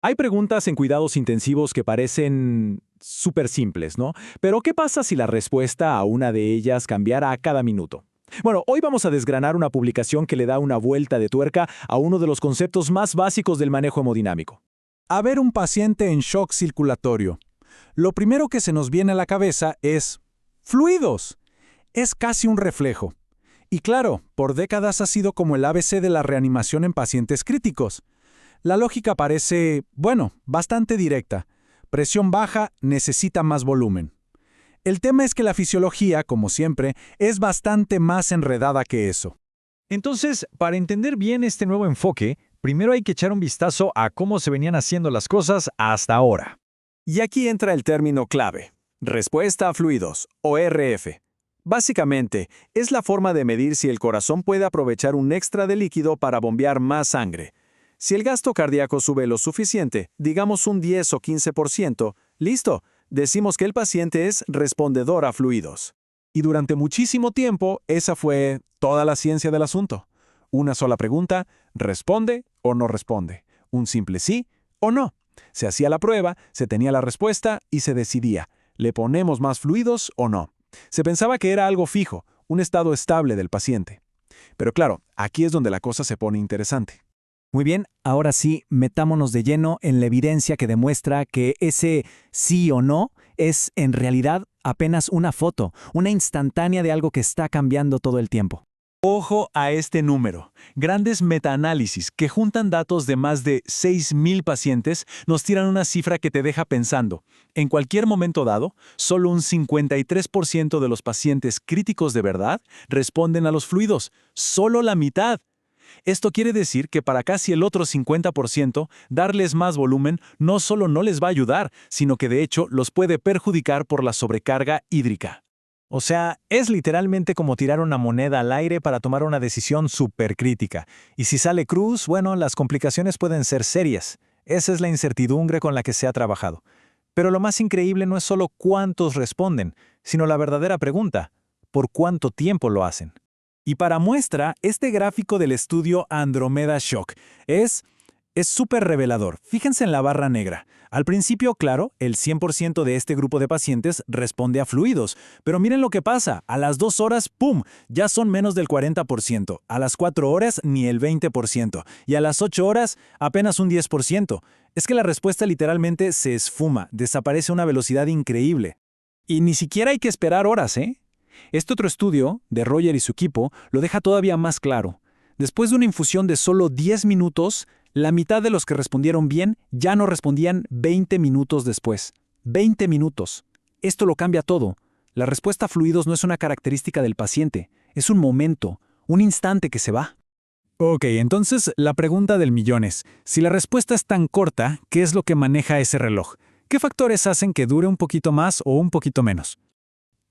Hay preguntas en cuidados intensivos que parecen súper simples, ¿no? Pero ¿qué pasa si la respuesta a una de ellas cambiara a cada minuto? Bueno, hoy vamos a desgranar una publicación que le da una vuelta de tuerca a uno de los conceptos más básicos del manejo hemodinámico. A ver un paciente en shock circulatorio. Lo primero que se nos viene a la cabeza es fluidos. Es casi un reflejo. Y claro, por décadas ha sido como el ABC de la reanimación en pacientes críticos. La lógica parece, bueno, bastante directa. Presión baja necesita más volumen. El tema es que la fisiología, como siempre, es bastante más enredada que eso. Entonces, para entender bien este nuevo enfoque, primero hay que echar un vistazo a cómo se venían haciendo las cosas hasta ahora. Y aquí entra el término clave, respuesta a fluidos, o RF. Básicamente, es la forma de medir si el corazón puede aprovechar un extra de líquido para bombear más sangre. Si el gasto cardíaco sube lo suficiente, digamos un 10 o 15%, listo, decimos que el paciente es respondedor a fluidos. Y durante muchísimo tiempo, esa fue toda la ciencia del asunto. Una sola pregunta, ¿responde o no responde? Un simple sí o no. Se hacía la prueba, se tenía la respuesta y se decidía, ¿le ponemos más fluidos o no? Se pensaba que era algo fijo, un estado estable del paciente. Pero claro, aquí es donde la cosa se pone interesante. Muy bien, ahora sí, metámonos de lleno en la evidencia que demuestra que ese sí o no es en realidad apenas una foto, una instantánea de algo que está cambiando todo el tiempo. Ojo a este número. Grandes metaanálisis que juntan datos de más de 6.000 pacientes nos tiran una cifra que te deja pensando. En cualquier momento dado, solo un 53% de los pacientes críticos de verdad responden a los fluidos. Solo la mitad. Esto quiere decir que para casi el otro 50%, darles más volumen no solo no les va a ayudar, sino que de hecho los puede perjudicar por la sobrecarga hídrica. O sea, es literalmente como tirar una moneda al aire para tomar una decisión súper crítica. Y si sale cruz, bueno, las complicaciones pueden ser serias. Esa es la incertidumbre con la que se ha trabajado. Pero lo más increíble no es solo cuántos responden, sino la verdadera pregunta, ¿por cuánto tiempo lo hacen? Y para muestra, este gráfico del estudio Andromeda Shock es súper revelador. Fíjense en la barra negra. Al principio, claro, el 100% de este grupo de pacientes responde a fluidos. Pero miren lo que pasa. A las 2 horas, ¡pum!, ya son menos del 40%. A las 4 horas, ni el 20%. Y a las 8 horas, apenas un 10%. Es que la respuesta literalmente se esfuma, desaparece a una velocidad increíble. Y ni siquiera hay que esperar horas, ¿eh? Este otro estudio, de Roger y su equipo, lo deja todavía más claro. Después de una infusión de solo 10 minutos, la mitad de los que respondieron bien ya no respondían 20 minutos después. 20 minutos. Esto lo cambia todo. La respuesta a fluidos no es una característica del paciente, es un momento, un instante que se va. Ok, entonces la pregunta del millón es, si la respuesta es tan corta, ¿qué es lo que maneja ese reloj? ¿Qué factores hacen que dure un poquito más o un poquito menos?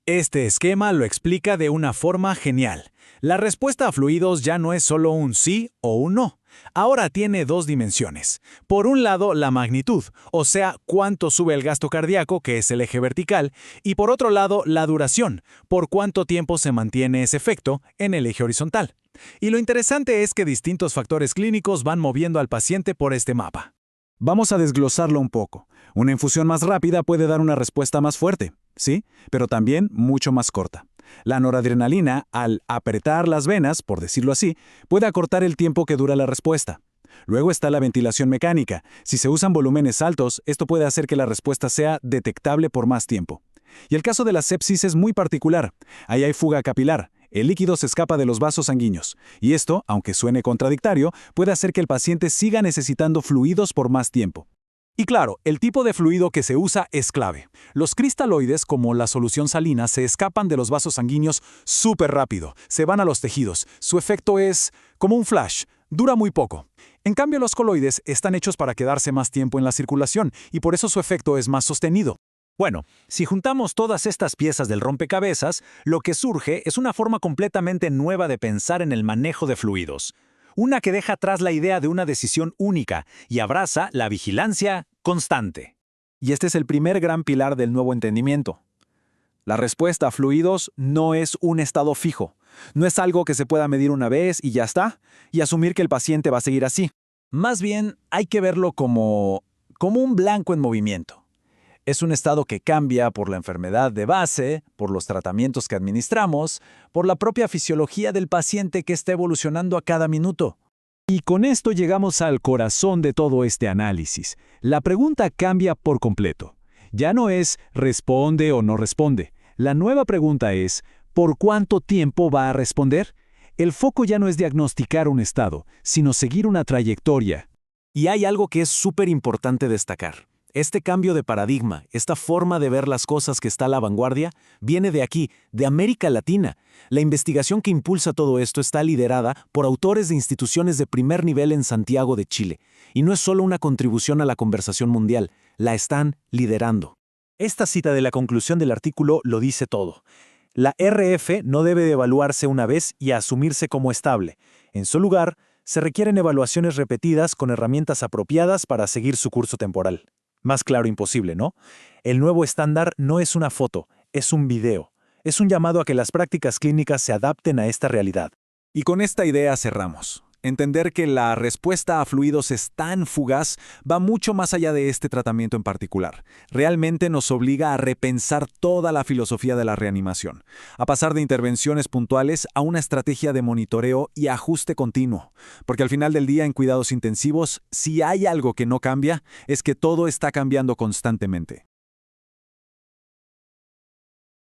Este esquema lo explica de una forma genial. La respuesta a fluidos ya no es solo un sí o un no. Ahora tiene dos dimensiones. Por un lado, la magnitud, o sea, cuánto sube el gasto cardíaco, que es el eje vertical, y por otro lado, la duración, por cuánto tiempo se mantiene ese efecto en el eje horizontal. Y lo interesante es que distintos factores clínicos van moviendo al paciente por este mapa. Vamos a desglosarlo un poco. Una infusión más rápida puede dar una respuesta más fuerte, ¿sí? Pero también mucho más corta. La noradrenalina, al apretar las venas, por decirlo así, puede acortar el tiempo que dura la respuesta. Luego está la ventilación mecánica. Si se usan volúmenes altos, esto puede hacer que la respuesta sea detectable por más tiempo. Y el caso de la sepsis es muy particular. Ahí hay fuga capilar. El líquido se escapa de los vasos sanguíneos. Y esto, aunque suene contradictorio, puede hacer que el paciente siga necesitando fluidos por más tiempo. Y claro, el tipo de fluido que se usa es clave. Los cristaloides, como la solución salina, se escapan de los vasos sanguíneos súper rápido, se van a los tejidos. Su efecto es como un flash, dura muy poco. En cambio, los coloides están hechos para quedarse más tiempo en la circulación y por eso su efecto es más sostenido. Bueno, si juntamos todas estas piezas del rompecabezas, lo que surge es una forma completamente nueva de pensar en el manejo de fluidos. Una que deja atrás la idea de una decisión única y abraza la vigilancia constante. Y este es el primer gran pilar del nuevo entendimiento. La respuesta a fluidos no es un estado fijo. No es algo que se pueda medir una vez y ya está, y asumir que el paciente va a seguir así. Más bien, hay que verlo como como un blanco en movimiento. Es un estado que cambia por la enfermedad de base, por los tratamientos que administramos, por la propia fisiología del paciente que está evolucionando a cada minuto. Y con esto llegamos al corazón de todo este análisis. La pregunta cambia por completo. Ya no es responde o no responde. La nueva pregunta es ¿por cuánto tiempo va a responder? El foco ya no es diagnosticar un estado, sino seguir una trayectoria. Y hay algo que es súper importante destacar. Este cambio de paradigma, esta forma de ver las cosas que está a la vanguardia, viene de aquí, de América Latina. La investigación que impulsa todo esto está liderada por autores de instituciones de primer nivel en Santiago de Chile. Y no es solo una contribución a la conversación mundial, la están liderando. Esta cita de la conclusión del artículo lo dice todo. La RF no debe de evaluarse una vez y asumirse como estable. En su lugar, se requieren evaluaciones repetidas con herramientas apropiadas para seguir su curso temporal. Más claro imposible, ¿no? El nuevo estándar no es una foto, es un video. Es un llamado a que las prácticas clínicas se adapten a esta realidad. Y con esta idea cerramos. Entender que la respuesta a fluidos es tan fugaz va mucho más allá de este tratamiento en particular. Realmente nos obliga a repensar toda la filosofía de la reanimación, a pasar de intervenciones puntuales a una estrategia de monitoreo y ajuste continuo. Porque al final del día en cuidados intensivos, si hay algo que no cambia, es que todo está cambiando constantemente.